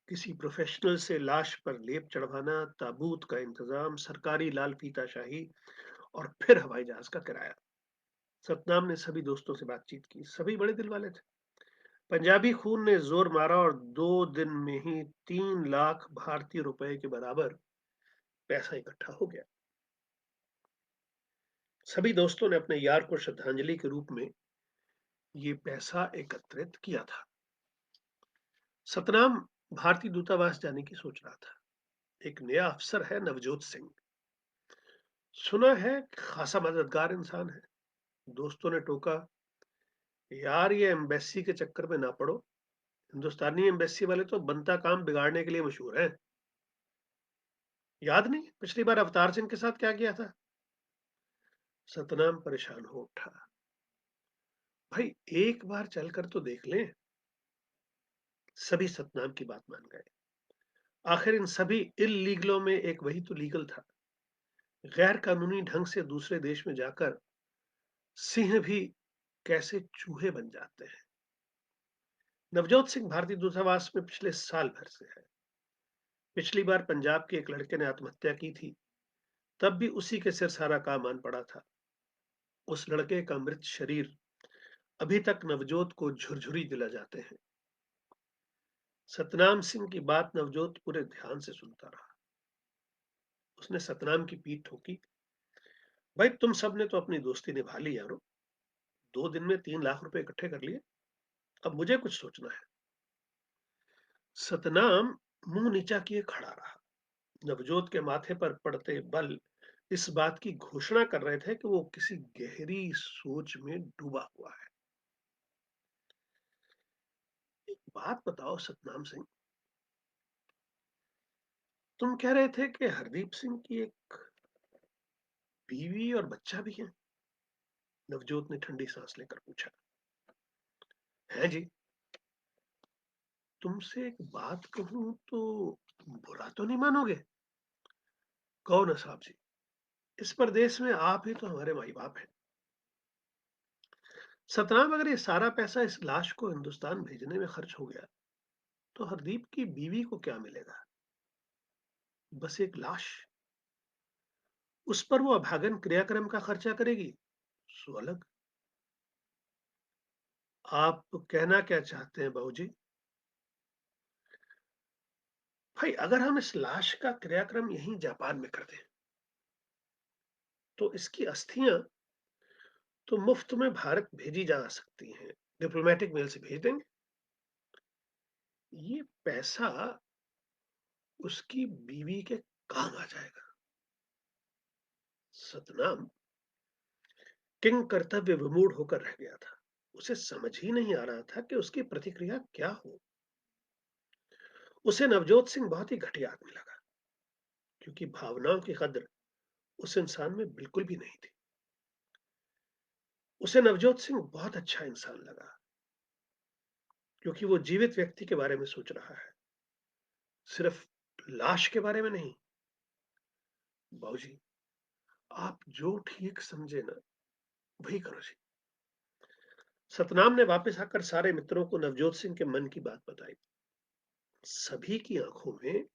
किसी प्रोफेशनल से लाश पर लेप चढ़वाना, ताबूत का इंतजाम, सरकारी लाल फीताशाही और फिर हवाई जहाज का किराया। सतनाम ने सभी दोस्तों से बातचीत की। सभी बड़े दिल वाले थे। पंजाबी खून ने जोर मारा और 2 दिन में ही 3 लाख भारतीय रुपए के बराबर पैसा इकट्ठा हो गया। सभी दोस्तों ने अपने यार को श्रद्धांजलि के रूप में ये पैसा एकत्रित किया था। सतनाम भारतीय दूतावास जाने की सोच रहा था। एक नया अफसर है नवजोत सिंह। सुना है खासा मददगार इंसान है। दोस्तों ने टोका, यार ये एम्बेसी के चक्कर में ना पड़ो। हिंदुस्तानी एम्बेसी वाले तो बनता काम बिगाड़ने के लिए मशहूर हैं। याद नहीं पिछली बार अवतार सिंह के साथ क्या किया था? सतनाम परेशान हो उठा। भाई एक बार चलकर तो देख लें। सभी सतनाम की बात मान गए। आखिर इन सभी इल्लीगलों में एक वही तो लीगल था। गैर कानूनी ढंग से दूसरे देश में जाकर सिंह भी कैसे चूहे बन जाते हैं। नवजोत सिंह भारतीय दूतावास में पिछले साल भर से है। पिछली बार पंजाब के एक लड़के ने आत्महत्या की थी, तब भी उसी के सिर सारा काम आन पड़ा था। उस लड़के का मृत शरीर अभी तक नवजोत को झुरझुरी दिला जाते हैं। सतनाम सिंह की बात नवजोत पूरे ध्यान से सुनता रहा। उसने सतनाम की पीठ ठोकी। भाई तुम सब ने तो अपनी दोस्ती निभा ली यारो। 2 दिन में 3 लाख रुपए इकट्ठे कर लिए। अब मुझे कुछ सोचना है। सतनाम मुंह नीचा किए खड़ा रहा। नवजोत के माथे पर पड़ते बल इस बात की घोषणा कर रहे थे कि वो किसी गहरी सोच में डूबा हुआ है। एक बात बताओ सतनाम सिंह, तुम कह रहे थे कि हरदीप सिंह की एक बीवी और बच्चा भी है? नवजोत ने ठंडी सांस लेकर पूछा। है जी। तुमसे एक बात कहूं तो बुरा तो नहीं मानोगे? कहो ना साहब जी। इस परदेश में आप ही तो हमारे माई बाप हैं। सतनाम, अगर ये सारा पैसा इस लाश को हिंदुस्तान भेजने में खर्च हो गया तो हरदीप की बीवी को क्या मिलेगा? बस एक लाश। उस पर वो अभागन क्रियाक्रम का खर्चा करेगी सो अलग। आप कहना क्या चाहते हैं बाबूजी? भाई अगर हम इस लाश का क्रियाक्रम यहीं जापान में कर दें तो इसकी अस्थियां तो मुफ्त में भारत भेजी जा सकती हैं। डिप्लोमेटिक मेल से भेज देंगे। ये पैसा उसकी बीवी के काम आ जाएगा। सतनाम किंग कर्तव्य विमूढ़ होकर रह गया था। उसे समझ ही नहीं आ रहा था कि उसकी प्रतिक्रिया क्या हो। उसे नवजोत सिंह बहुत ही घटिया आदमी लगा, क्योंकि भावनाओं की कद्र उस इंसान में बिल्कुल भी नहीं थी। उसे नवजोत सिंह बहुत अच्छा इंसान लगा, क्योंकि वो जीवित व्यक्ति के बारे में सोच रहा है, सिर्फ लाश के बारे में नहीं। बाबूजी, आप जो ठीक समझे ना वही करो जी। सतनाम ने वापस आकर सारे मित्रों को नवजोत सिंह के मन की बात बताई। सभी की आंखों में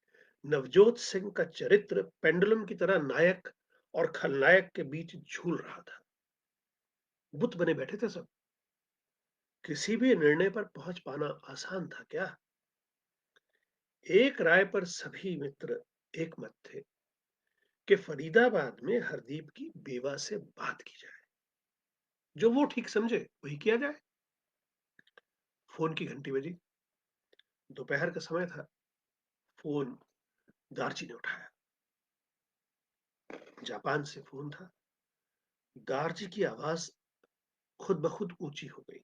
नवजोत सिंह का चरित्र पेंडुलम की तरह नायक और खलनायक के बीच झूल रहा था। बुत बने बैठे थे सब। किसी भी निर्णय पर पहुंच पाना आसान था क्या? एक राय पर सभी मित्र एक मत थे कि फरीदाबाद में हरदीप की बेवा से बात की जाए। जो वो ठीक समझे वही किया जाए। फोन की घंटी बजी। दोपहर का समय था। फोन दारची ने उठाया। जापान से फोन था। दारची की आवाज खुद ब खुद ऊंची हो गई।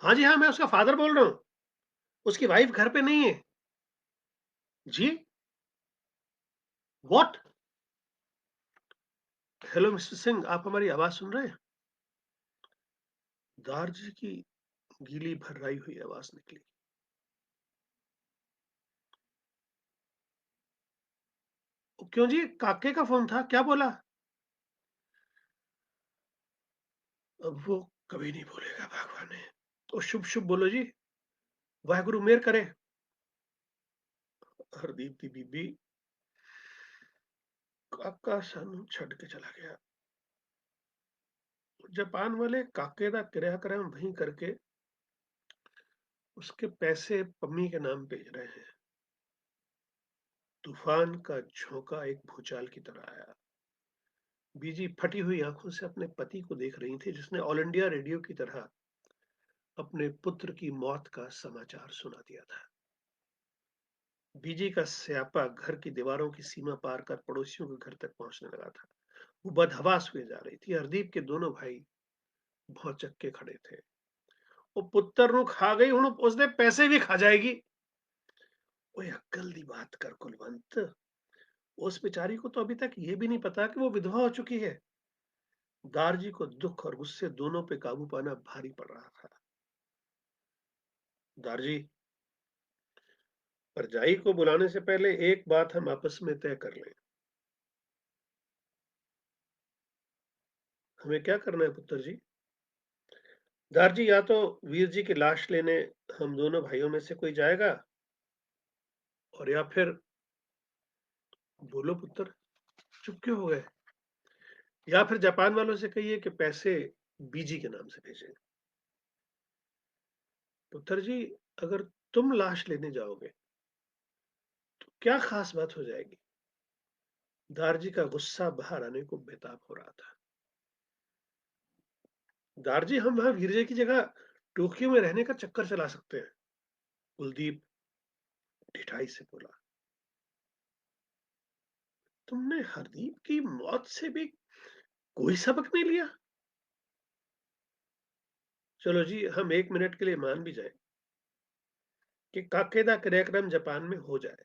हाँ जी, हाँ, मैं उसका फादर बोल रहा हूँ। उसकी वाइफ घर पे नहीं है। जी? व्हाट? हेलो मिस्टर सिंह, आप हमारी आवाज सुन रहे हैं? दारजी की गीली भर्राई हुई आवाज निकली। क्यों जी, काके का फोन था, क्या बोला? अब वो कभी नहीं बोलेगा भगवान ने। तो शुभ शुभ बोलो जी। वाहेगुरु मेहर करे। हरदीप की बीबी काका सानू छड़ के चला गया। जापान वाले काके का क्रियाक्रम वहीं करके उसके पैसे पम्मी के नाम भेज रहे हैं। तूफान का झोंका एक भूचाल की तरह आया। बीजी फटी हुई आंखों से अपने पति को देख रही थी, जिसने ऑल इंडिया रेडियो की तरह अपने पुत्र की मौत का समाचार सुना दिया था। बीजी का स्यापा घर की दीवारों की सीमा पार कर पड़ोसियों के घर तक पहुंचने लगा था। वो बदहवास हुए जा रही थी। हरदीप के दोनों भाई भौचक्के के खड़े थे। वो पुत्तर नु खा गई, हुण उसने पैसे भी खा जाएगी। ओए अक्कल दी बात कर कुलवंत। उस बेचारी को तो अभी तक ये भी नहीं पता कि वो विधवा हो चुकी है। दारजी को दुख और गुस्से दोनों पे काबू पाना भारी पड़ रहा था। दारजी, परजाई को बुलाने से पहले एक बात हम आपस में तय कर लें। हमें क्या करना है पुत्र जी? दारजी, या तो वीर जी की लाश लेने हम दोनों भाइयों में से कोई जाएगा, और या फिर बोलो पुत्र, चुप क्यों हो गए? या फिर जापान वालों से कहिए कि पैसे बीजी के नाम से भेजें। पुत्र जी, अगर तुम लाश लेने जाओगे तो क्या खास बात हो जाएगी? दारजी का गुस्सा बाहर आने को बेताब हो रहा था। दारजी, हम वहां वीरजे की जगह टोक्यो में रहने का चक्कर चला सकते हैं। कुलदीप ढिठाई से बोला। तुमने हरदीप की मौत से भी कोई सबक नहीं लिया? चलो जी, हम 1 मिनट के लिए मान भी जाए कि काकेदा कार्यक्रम जापान में हो जाए,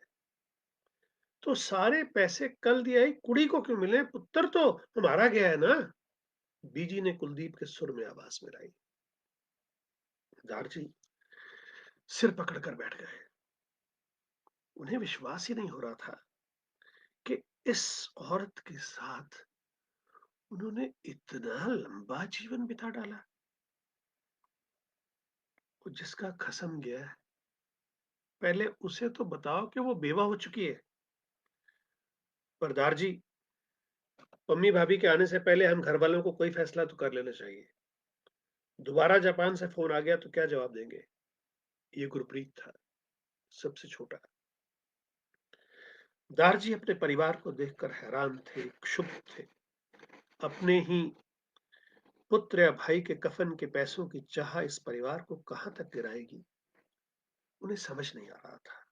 तो सारे पैसे कल दिया ही कुड़ी को क्यों मिले? पुत्र तो हमारा गया है ना। बीजी ने कुलदीप के सुर में आवाज मिलाई। दारजी सिर पकड़कर बैठ गए। उन्हें विश्वास ही नहीं हो रहा था कि इस औरत के साथ उन्होंने इतना लंबा जीवन बिता डाला। वो जिसका खसम गया है, पहले उसे तो बताओ कि वो बेवा हो चुकी है। पर दारजी, पम्मी भाभी के आने से पहले हम घर वालों को कोई फैसला तो कर लेना चाहिए। दोबारा जापान से फोन आ गया तो क्या जवाब देंगे? ये गुरप्रीत था, सबसे छोटा। दारजी अपने परिवार को देखकर हैरान थे, क्षुब्ध थे। अपने ही पुत्र या भाई के कफन के पैसों की चाह इस परिवार को कहां तक गिराएगी, उन्हें समझ नहीं आ रहा था।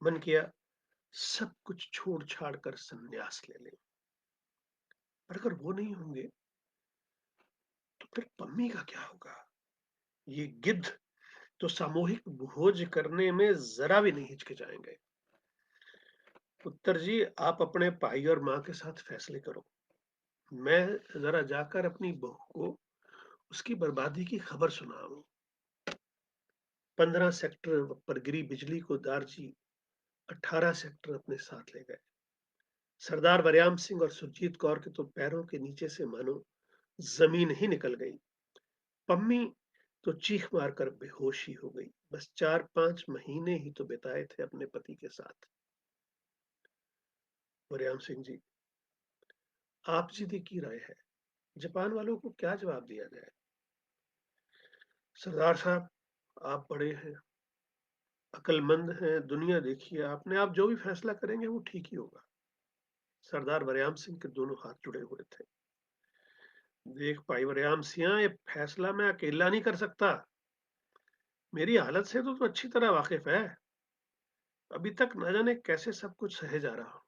मन किया सब कुछ छोड़ छाड़ कर संन्यास ले लें। पर अगर वो नहीं होंगे तो फिर पम्मी का क्या होगा? ये गिद्ध तो सामूहिक भोज करने में जरा भी नहीं हिचकिचाएंगे। पुत्र जी, आप अपने भाई और माँ के साथ फैसले करो। मैं जरा जाकर अपनी बहू को उसकी बर्बादी की खबर सुनाऊं। 15 सेक्टर पर गिरी बिजली को दारजी 18 सेक्टर अपने साथ ले गए। सरदार वरयाम सिंह और सुरजीत कौर के तो पैरों के नीचे से मानो जमीन ही निकल गई। पम्मी तो चीख मारकर बेहोश ही हो गई। बस 4-5 महीने ही तो बिताए थे अपने पति के साथ। वरयाम सिंह जी, आप जी की राय है, जापान वालों को क्या जवाब दिया जाए? सरदार साहब, आप बड़े हैं, अक्लमंद हैं, दुनिया देखी है आपने। आप जो भी फैसला करेंगे वो ठीक ही होगा। सरदार वरयाम सिंह के दोनों हाथ जुड़े हुए थे। देख भाई वरयाम सिंह, ये फैसला मैं अकेला नहीं कर सकता। मेरी हालत से तो अच्छी तरह वाकिफ है। अभी तक न जाने कैसे सब कुछ सहे जा रहा हूं।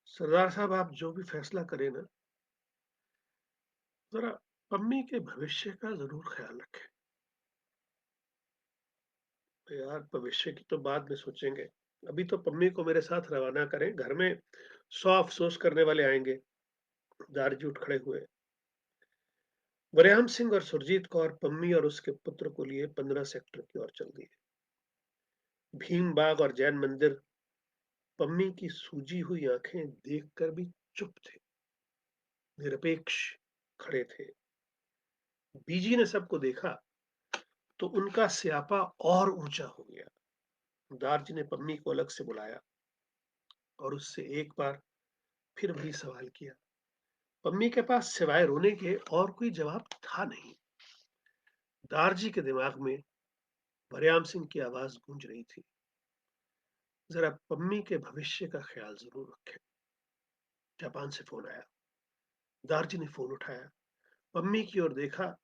सरदार साहब, आप जो भी फैसला करें ना, जरा पम्मी के भविष्य का जरूर ख्याल रखें। यार, भविष्य की तो बाद में सोचेंगे। अभी तो पम्मी को मेरे साथ रवाना करें। घर में 100 अफसोस करने वाले आएंगे। दारजी उठ खड़े हुए। वरयाम सिंह और सुरजीत कौर पम्मी और उसके पुत्र को लिए 15 सेक्टर की ओर चल दिए। भीम बाग और जैन मंदिर पम्मी की सूजी हुई आंखें देखकर भी चुप थे, निरपेक्ष खड़े थे। बीजी ने सबको देखा तो उनका स्यापा और ऊंचा हो गया। दारजी ने पम्मी को अलग से बुलाया और उससे एक बार फिर वही सवाल किया। पम्मी के पास सिवाय रोने के और कोई जवाब था नहीं। दारजी के दिमाग में वरयाम सिंह की आवाज गूंज रही थी, जरा पम्मी के भविष्य का ख्याल जरूर रखें। जापान से फोन आया। दारजी ने फोन उठाया, पम्मी की ओर देखा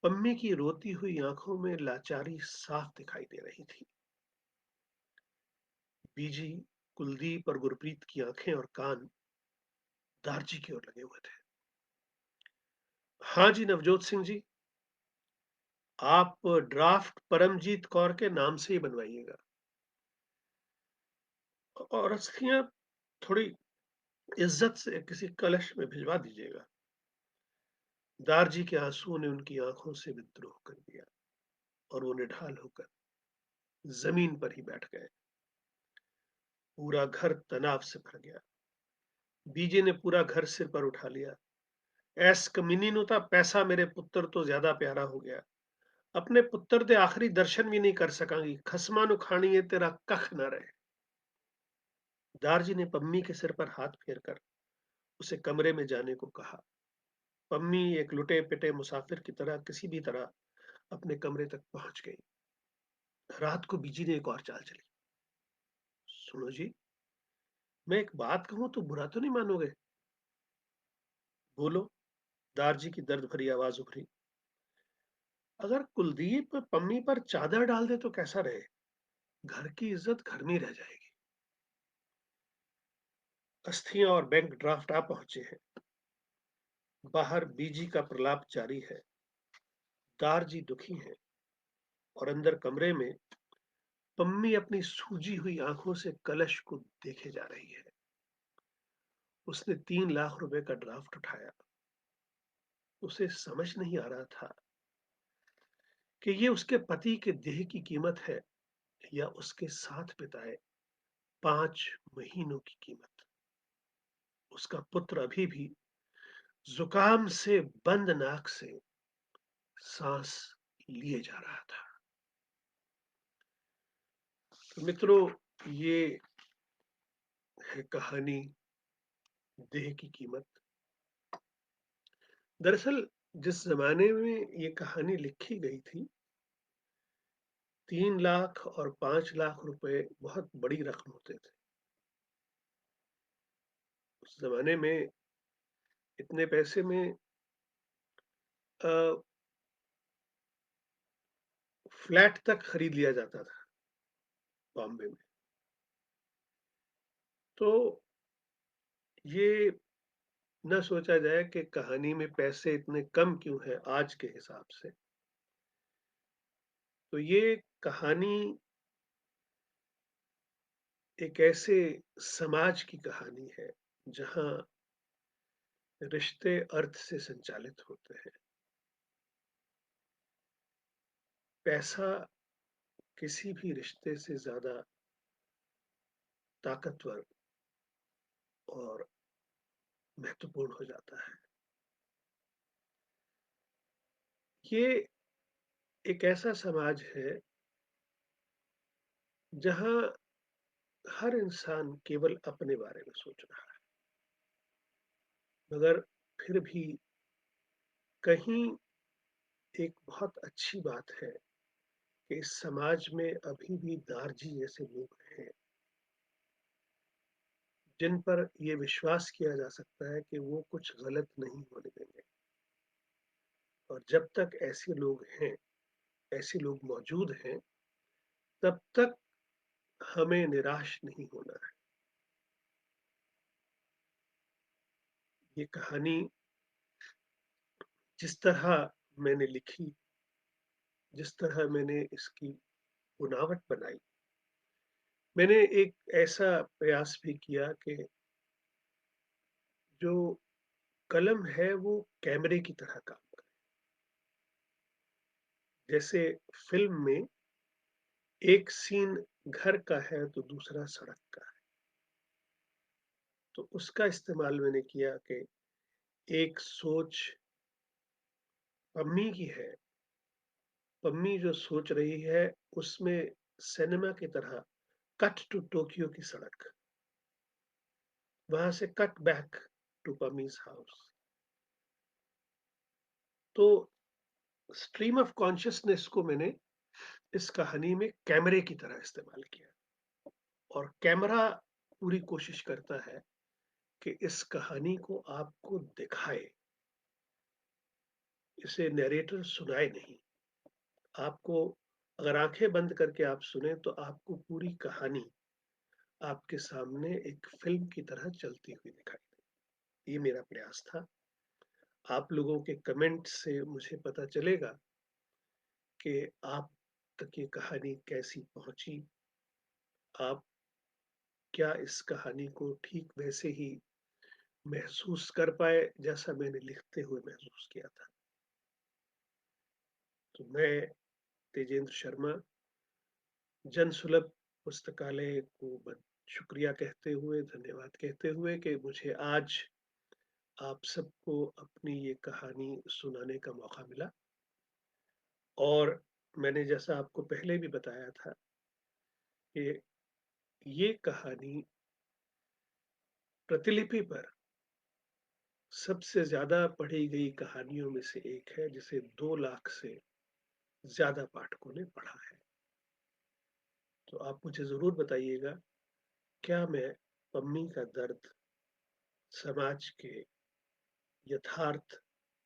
पम्मी की रोती हुई आंखों में लाचारी साफ दिखाई दे रही थी। बीजी, कुलदीप और गुरप्रीत की आंखें और कान दारजी की ओर लगे हुए थे। हाँ जी, नवजोत सिंह जी, आप ड्राफ्ट परमजीत कौर के नाम से ही बनवाइएगा और अस्थियां थोड़ी इज्जत से किसी कलश में भिजवा दीजिएगा। दारजी के आंसुओं ने उनकी आंखों से विद्रोह कर दिया और वो निढाल होकर जमीन पर ही बैठ गए। पूरा घर तनाव से भर गया। बीजे ने पूरा घर सिर पर उठा लिया। ऐस कमीनी नु ता पैसा मेरे पुत्र तो ज्यादा प्यारा हो गया। अपने पुत्र दे आखिरी दर्शन भी नहीं कर सकांगी। खसमा नु खानी है तेरा कख न रहे। दारजी ने पम्मी के सिर पर हाथ फेरकर उसे कमरे में जाने को कहा। पम्मी एक लुटे पिटे मुसाफिर की तरह किसी भी तरह अपने कमरे तक पहुंच गई। रात को बीजी ने एक और चाल चली। सुनो जी, मैं एक बात कहूं तो बुरा तो नहीं मानोगे? बोलो। दारजी की दर्द भरी आवाज उभरी। अगर कुलदीप पम्मी पर चादर डाल दे तो कैसा रहे? घर की इज्जत घर में ही रह जाएगी। अस्थियां और बैंक ड्राफ्ट आ पहुंचे हैं। बाहर बीजी का प्रलाप जारी है। दारजी दुखी हैं और अंदर कमरे में पम्मी अपनी सूजी हुई आंखों से कलश को देखे जा रही है। उसने 3 लाख रुपए का ड्राफ्ट उठाया। उसे समझ नहीं आ रहा था कि ये उसके पति के देह की कीमत है या उसके साथ बिताए 5 महीनों की कीमत। उसका पुत्र अभी भी जुकाम से बंद नाक से सांस लिए जा रहा था। तो मित्रों, ये है कहानी देह की कीमत। दरअसल जिस जमाने में ये कहानी लिखी गई थी, 3 लाख और 5 लाख रुपए बहुत बड़ी रकम होते थे। उस जमाने में इतने पैसे में अ, फ्लैट तक खरीद लिया जाता था बॉम्बे में। तो ये न सोचा जाए कि कहानी में पैसे इतने कम क्यों हैं आज के हिसाब से। तो ये कहानी एक ऐसे समाज की कहानी है जहां रिश्ते अर्थ से संचालित होते हैं। पैसा किसी भी रिश्ते से ज्यादा ताकतवर और महत्वपूर्ण हो जाता है। ये एक ऐसा समाज है जहां हर इंसान केवल अपने बारे में सोच रहा है, मगर फिर भी कहीं एक बहुत अच्छी बात है कि इस समाज में अभी भी दारजी जैसे लोग हैं जिन पर यह विश्वास किया जा सकता है कि वो कुछ गलत नहीं होने देंगे। और जब तक ऐसे लोग हैं, ऐसे लोग मौजूद हैं, तब तक हमें निराश नहीं होना है। ये कहानी जिस तरह मैंने लिखी, जिस तरह मैंने इसकी बुनावट बनाई, मैंने एक ऐसा प्रयास भी किया कि जो कलम है वो कैमरे की तरह काम करे। जैसे फिल्म में एक सीन घर का है तो दूसरा सड़क का है, तो उसका इस्तेमाल मैंने किया कि एक सोच पम्मी की है। पम्मी जो सोच रही है उसमें सिनेमा की तरह कट टू टोक्यो की सड़क, वहां से कट बैक टू पम्मीज हाउस। तो स्ट्रीम ऑफ कॉन्शियसनेस को मैंने इस कहानी में कैमरे की तरह इस्तेमाल किया और कैमरा पूरी कोशिश करता है कि इस कहानी को आपको दिखाए, इसे नैरेटर सुनाए नहीं। आपको अगर आँखें बंद करके आप सुने तो आपको पूरी कहानी आपके सामने एक फ़िल्म की तरह चलती हुई दिखाई दे। ये मेरा प्रयास था। आप लोगों के कमेंट से मुझे पता चलेगा कि आप तक ये कहानी कैसी पहुँची। आप क्या इस कहानी को ठीक वैसे ही महसूस कर पाए जैसा मैंने लिखते हुए महसूस किया था। तो मैं तेजेंद्र शर्मा जनसुलभ पुस्तकालय को शुक्रिया कहते हुए, धन्यवाद कहते हुए कि मुझे आज आप सबको अपनी ये कहानी सुनाने का मौका मिला। और मैंने जैसा आपको पहले भी बताया था कि ये कहानी प्रतिलिपि पर सबसे ज़्यादा पढ़ी गई कहानियों में से एक है, जिसे 2 लाख से ज़्यादा पाठकों ने पढ़ा है। तो आप मुझे ज़रूर बताइएगा, क्या मैं पम्मी का दर्द, समाज के यथार्थ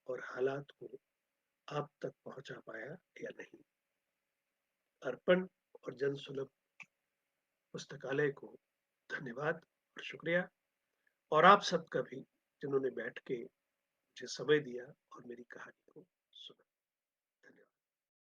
और हालात को आप तक पहुँचा पाया या नहीं? अर्पण और जनसुलभ पुस्तकालय को धन्यवाद और शुक्रिया, और आप सबका भी जिन्होंने बैठ के मुझे समय दिया और मेरी कहानी को